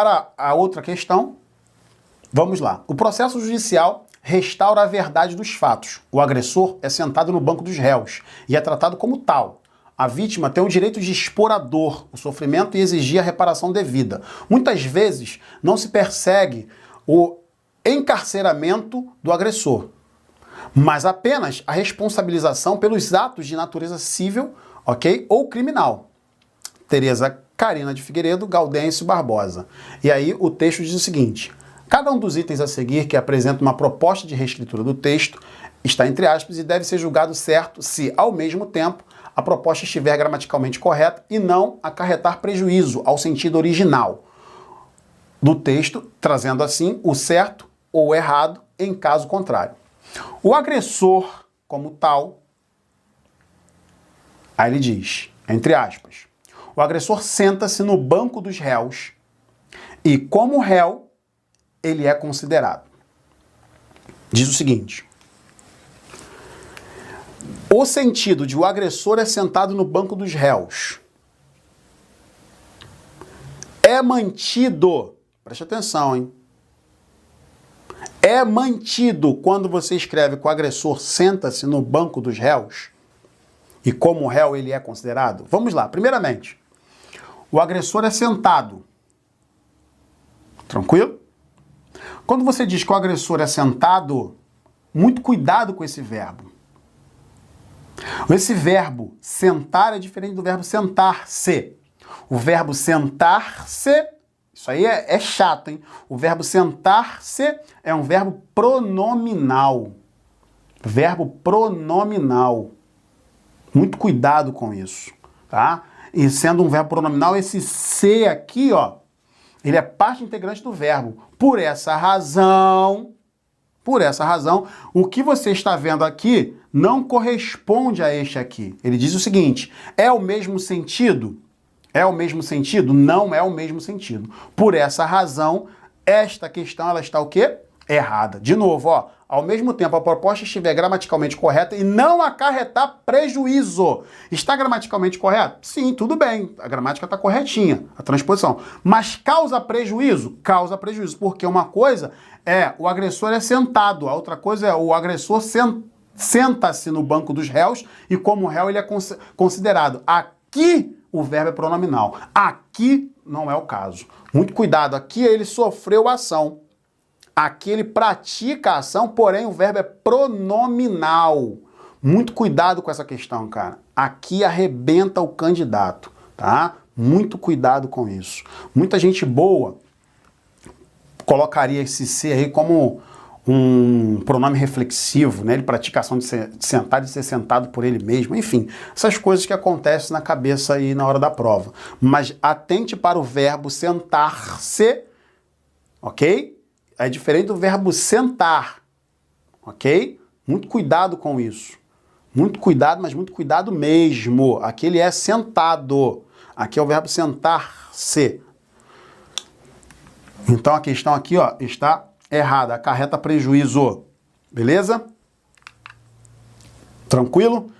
para a outra questão, vamos lá. O processo judicial restaura a verdade dos fatos. O agressor é sentado no banco dos réus e é tratado como tal. A vítima tem o direito de expor a dor, o sofrimento e exigir a reparação devida. Muitas vezes não se persegue o encarceramento do agressor, mas apenas a responsabilização pelos atos de natureza civil, ok? Ou criminal. Tereza Carina de Figueiredo, Gaudêncio Barbosa. E aí o texto diz o seguinte: cada um dos itens a seguir que apresenta uma proposta de reescritura do texto está entre aspas e deve ser julgado certo se, ao mesmo tempo, a proposta estiver gramaticalmente correta e não acarretar prejuízo ao sentido original do texto, trazendo assim o certo ou o errado em caso contrário. O agressor, como tal, aí ele diz, entre aspas, o agressor senta-se no banco dos réus e, como réu, ele é considerado. Diz o seguinte: o sentido de o agressor é sentado no banco dos réus é mantido, preste atenção, hein? É mantido quando você escreve que o agressor senta-se no banco dos réus e como réu ele é considerado. Vamos lá, primeiramente, o agressor é sentado. Tranquilo? Quando você diz que o agressor é sentado, muito cuidado com esse verbo. Esse verbo sentar é diferente do verbo sentar-se. O verbo sentar-se, isso aí é chato, hein? O verbo sentar-se é um verbo pronominal. Verbo pronominal. Muito cuidado com isso, tá? E sendo um verbo pronominal, esse se aqui, ó, ele é parte integrante do verbo. Por essa razão, o que você está vendo aqui não corresponde a este aqui. Ele diz o seguinte: é o mesmo sentido? É o mesmo sentido? Não é o mesmo sentido. Por essa razão, esta questão ela está o quê? Errada. De novo, ó, ao mesmo tempo a proposta estiver gramaticalmente correta e não acarretar prejuízo. Está gramaticalmente correto? Sim, tudo bem. A gramática está corretinha, a transposição. Mas causa prejuízo? Causa prejuízo, porque uma coisa é o agressor é sentado, a outra coisa é o agressor senta-se no banco dos réus e como réu ele é considerado. Aqui o verbo é pronominal. Aqui não é o caso. Muito cuidado, aqui ele sofreu a ação. Aqui ele pratica a ação, porém o verbo é pronominal. Muito cuidado com essa questão, cara. Aqui arrebenta o candidato, tá? Muito cuidado com isso. Muita gente boa colocaria esse ser aí como um pronome reflexivo, né? Ele pratica a ação de sentar, de ser sentado por ele mesmo. Enfim, essas coisas que acontecem na cabeça aí na hora da prova. Mas atente para o verbo sentar-se, ok? É diferente do verbo sentar, ok? Muito cuidado com isso. Muito cuidado, mas muito cuidado mesmo. Aqui ele é sentado. Aqui é o verbo sentar-se. Então a questão aqui, ó, está errada. Acarreta prejuízo. Beleza? Tranquilo?